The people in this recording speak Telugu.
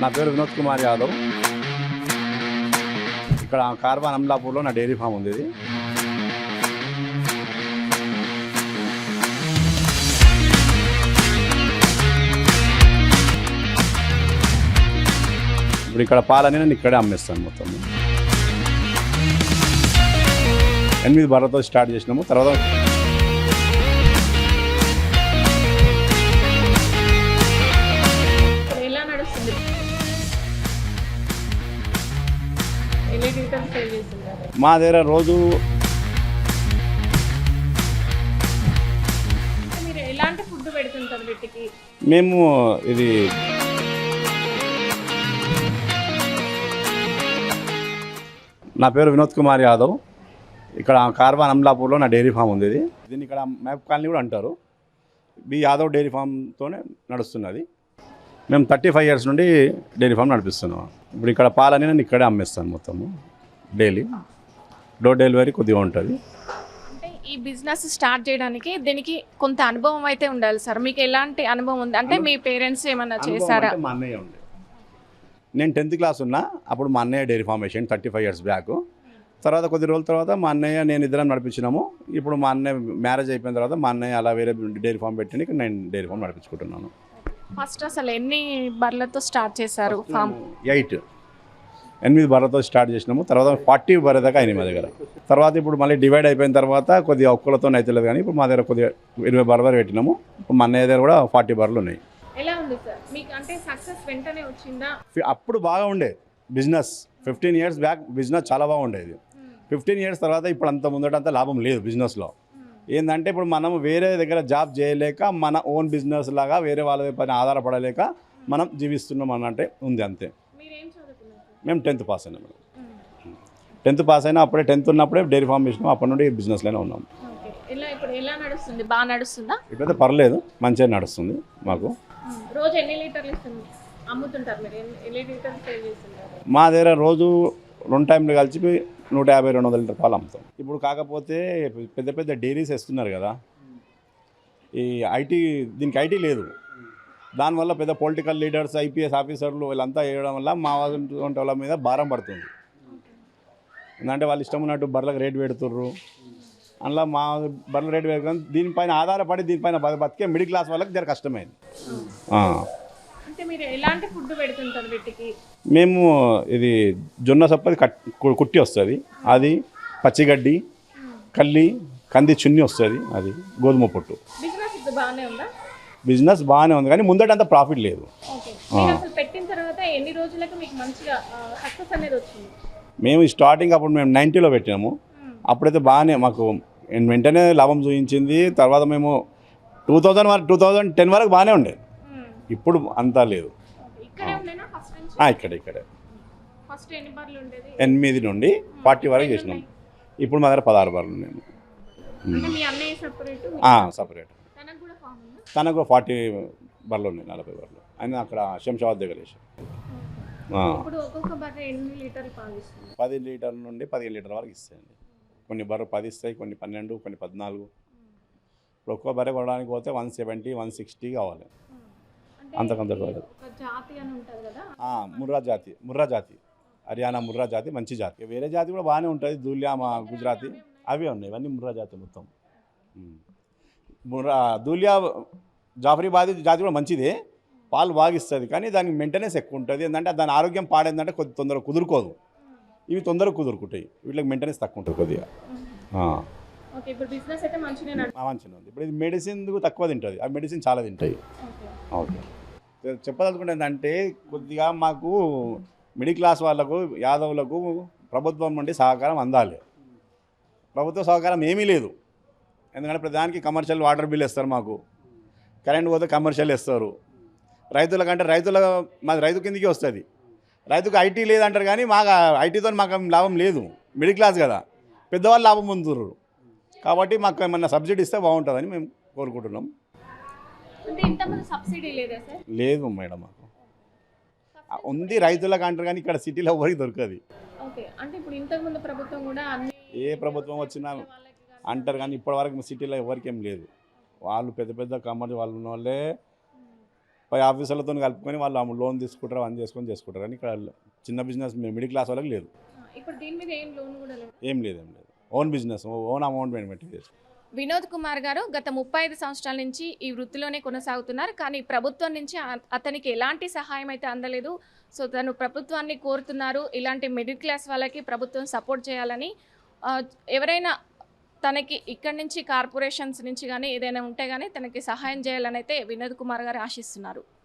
నా పేరు వినోద్ కుమార్ యాదవ్. ఇక్కడ కార్వాన్ అమలాపూర్లో నా డైరీ ఫామ్ ఉంది. ఇది ఇప్పుడు ఇక్కడ పాలని నేను ఇక్కడే అమ్మేస్తాను. మొత్తం 8 బర్రెలతో స్టార్ట్ చేసినాము. తర్వాత మా దగ్గర రోజు ఎలాంటి ఫుడ్ పెడుతుంటారు వీటికి? మేము ఇది నా పేరు వినోద్ కుమార్ యాదవ్. ఇక్కడ కార్వాన్ అమలాపూర్లో నా డైరీ ఫామ్ ఉంది. ఇది దీన్ని ఇక్కడ మ్యాప్ కాలనీ కూడా అంటారు. బి యాదవ్ డైరీ ఫామ్తోనే నడుస్తున్నది. మేము 35 ఇయర్స్ నుండి డైరీ ఫామ్ నడిపిస్తున్నాం. ఇప్పుడు ఇక్కడ పాలని నేను ఇక్కడే అమ్మేస్తాను. మొత్తము డైలీ డోర్ డెలివరీ కొద్దిగా ఉంటుంది. అంటే ఈ బిజినెస్ స్టార్ట్ చేయడానికి దీనికి కొంత అనుభవం అయితే ఉండాలి సార్. మీకు ఎలాంటి అనుభవం ఉంది? అంటే మీ పేరెంట్స్ ఏమన్నా చేశారా? మా అన్నయ్య ఉండే. నేను 10th క్లాస్ ఉన్నా అప్పుడు మా అన్నయ్య డైరీ ఫామ్ వేసాను 35 ఇయర్స్ బ్యాక్. తర్వాత కొద్ది రోజుల తర్వాత మా అన్నయ్య నేను ఇద్దరం నడిపించినాము. ఇప్పుడు మా అన్నయ్య మ్యారేజ్ అయిపోయిన తర్వాత మా అన్నయ్య అలా వేరే డైరీ ఫామ్ పెట్టి నేను డైరీ ఫామ్ నడిపించుకుంటున్నాను. ఫస్ట్ అసలు ఎన్ని బర్రెలతో స్టార్ట్ చేశారు ఫామ్? 8 బర్రెలతో స్టార్ట్ చేసినాము. తర్వాత 40 బర్రె దాకా అయినాయి మా దగ్గర. తర్వాత ఇప్పుడు మళ్ళీ డివైడ్ అయిపోయిన తర్వాత కొద్దిగా ఒక్కలతో అవుతలేదు, కానీ ఇప్పుడు మా దగ్గర కొద్దిగా 20 బర్రెలు పెట్టినాము. ఇప్పుడు మా అన్నయ్య దగ్గర కూడా 40 బర్రెలు ఉన్నాయి. ఎలా ఉంది సార్ మీకు? అంటే సక్సెస్ వెంటనే వచ్చిందా? అప్పుడు బాగా ఉండే బిజినెస్. 15 ఇయర్స్ బ్యాక్ బిజినెస్ చాలా బాగుండేది. 15 ఇయర్స్ తర్వాత ఇప్పుడు అంత ముందటంత లాభం లేదు బిజినెస్లో. ఏంటంటే ఇప్పుడు మనం వేరే దగ్గర జాబ్ చేయలేక మన ఓన్ బిజినెస్ లాగా వేరే వాళ్ళ పైన ఆధారపడలేక మనం జీవిస్తున్నాం అనంటే ఉంది, అంతే. మేము 10th పాస్ అయినా మేడం. 10th పాస్ అయినా అప్పుడే 10th ఉన్నప్పుడే డైరీ ఫామ్ చేసినాం. అప్పటి నుండి బిజినెస్లోనే ఉన్నాం. ఎలా నడుస్తుంది? బాగా నడుస్తుందా? ఇప్పుడైతే పర్లేదు, మంచిగా నడుస్తుంది మాకు. రోజు ఎన్ని లీటర్లు అమ్ముతుంటారు మీరు? ఎన్ని లీటర్లు సేల్ చేస్తుంటారు? మా దగ్గర రోజు 2 టైంలు కలిసి 150-200 లీటర్ పాలు అమ్ముతాం. ఇప్పుడు కాకపోతే పెద్ద పెద్ద డైరీస్ వేస్తున్నారు కదా, ఈ దీనికి ఐటీ లేదు. దానివల్ల పెద్ద పొలిటికల్ లీడర్స్, ఐపీఎస్ ఆఫీసర్లు వీళ్ళంతా వేయడం వల్ల మా వాళ్ళ మీద భారం పడుతుంది. ఎందుకంటే వాళ్ళు ఇష్టం ఉన్నట్టు బర్రెలకు రేటు పెడుతుర్రు. అందులో మా బర్రెల రేటు పెడుతుంది. దీనిపైన ఆధారపడి దీనిపైన బతికే మిడిల్ క్లాస్ వాళ్ళకి జర కష్టమైంది. అంటే మీరు ఎలాంటి ఫుడ్ పెడుతుంటారు వీటికి? మేము ఇది జొన్న సప్పది కుట్టి వస్తుంది, అది పచ్చిగడ్డి, కంది చున్ని వస్తుంది, అది గోధుమ పొట్టు. బిజినెస్ బాగానే ఉంది కానీ ముందట అంత ప్రాఫిట్ లేదు. పెట్టిన తర్వాత ఎన్ని రోజులకు మీకు మంచిగా సక్సెస్ అనేది వచ్చింది? మేము స్టార్టింగ్ అప్పుడు మేము 90లో పెట్టాము. అప్పుడైతే బాగానే మాకు వెంటనే లాభం చూపించింది. తర్వాత మేము 2010 వరకు బాగానే ఉండే. ఇప్పుడు అంతా లేదు. ఇక్కడే 8 నుండి 40 వరకు చేసినాం. ఇప్పుడు మా దగ్గర 16 బర్రెలు ఉన్నాయి. సపరేట్. తనకు 40 బర్రెలు ఉన్నాయి, 40 బర్రెలు. ఆయన అక్కడ శంషాబాద్ దగ్గర వేసాం. 10 లీటర్ల నుండి 15 లీటర్ల వరకు ఇస్తాయండి. కొన్ని బర్రెలు 10 ఇస్తాయి, కొన్ని 12, కొన్ని 14. ఇప్పుడు ఒక్కో బర్రె కొనడానికి పోతే 170, 160 కావాలి. అంతకంత ముర్రా జాతి హర్యానా ముర్రా జాతి మంచి జాతి. వేరే జాతి కూడా బాగానే ఉంటుంది, దూలియా, మా గుజరాతీ అవే ఉన్నాయి. ఇవన్నీ ముర్రా జాతి మొత్తం. దూలియా జాఫరీబాదీ జాతి కూడా మంచిదే, పాలు బాగా ఇస్తుంది, కానీ దానికి మెయింటెనెన్స్ ఎక్కువ ఉంటుంది. ఏంటంటే దాని ఆరోగ్యం పాడేందంటే కొద్ది తొందరగా కుదురుకోదు. ఇవి తొందరగా కుదురుకుంటాయి, వీటికి మెయింటెనెన్స్ తక్కువ ఉంటుంది కొద్దిగా. మంచిగా ఉంది. ఇప్పుడు ఇది మెడిసిన్ తక్కువ తింటుంది, ఆ మెడిసిన్ చాలా తింటాయి. ఓకే, చెప్పదలుచుకుంటే ఏంటంటే కొద్దిగా మాకు మిడిల్ క్లాస్ వాళ్ళకు, యాదవులకు ప్రభుత్వం నుండి సహకారం అందాలి. ప్రభుత్వ సహకారం ఏమీ లేదు. ఎందుకంటే ప్రధానికి కమర్షియల్ వాటర్ బిల్ ఇస్తారు, మాకు కరెంట్ పోతే కమర్షియల్ ఇస్తారు. రైతులకంటే మాది రైతు కిందికి వస్తుంది. రైతుకు ఐటీ లేదంటారు, కానీ మాకు ఐటీతో మాకు లాభం లేదు. మిడిల్ క్లాస్ కదా, పెద్దవాళ్ళు లాభం పొందుతున్నారు. కాబట్టి మాకు ఏమన్నా సబ్సిడీ ఇస్తే బాగుంటుందని మేము కోరుకుంటున్నాం. లేదు మేడం, మాకు ఉంది రైతులకు అంటారు, కానీ ఇక్కడ సిటీలో ఎవరికి దొరకదు. ఏ ప్రభుత్వం వచ్చినా అంటారు, కానీ ఇప్పటివరకు సిటీలో ఎవరికి ఏం లేదు. వాళ్ళు పెద్ద పెద్ద కమర్షియల్ వాళ్ళు ఉన్న వాళ్ళే పై ఆఫీసర్లతో కలుపుకొని వాళ్ళు లోన్ తీసుకుంటారు అని చేసుకుంటారు కానీ ఇక్కడ చిన్న బిజినెస్ మిడిల్ క్లాస్ వాళ్ళకి లేదు. ఇప్పుడు దీని మీద ఏం లోన్ కూడా లేదు. ఏం లేదు. ఓన్ బిజినెస్, ఓన్ అమౌంట్ పెట్టి చేసుకో. వినోద్ కుమార్ గారు గత 35 సంవత్సరాల నుంచి ఈ వృత్తిలోనే కొనసాగుతున్నారు. కానీ ప్రభుత్వం నుంచి అతనికి ఎలాంటి సహాయం అయితే అందలేదు. సో తను ప్రభుత్వాన్ని కోరుతున్నారు, ఇలాంటి మిడిల్ క్లాస్ వాళ్ళకి ప్రభుత్వం సపోర్ట్ చేయాలని. ఎవరైనా తనకి ఇక్కడి నుంచి కార్పొరేషన్స్ నుంచి కానీ ఏదైనా ఉంటే కానీ తనకి సహాయం చేయాలని అయితే వినోద్ కుమార్ గారు ఆశిస్తున్నారు.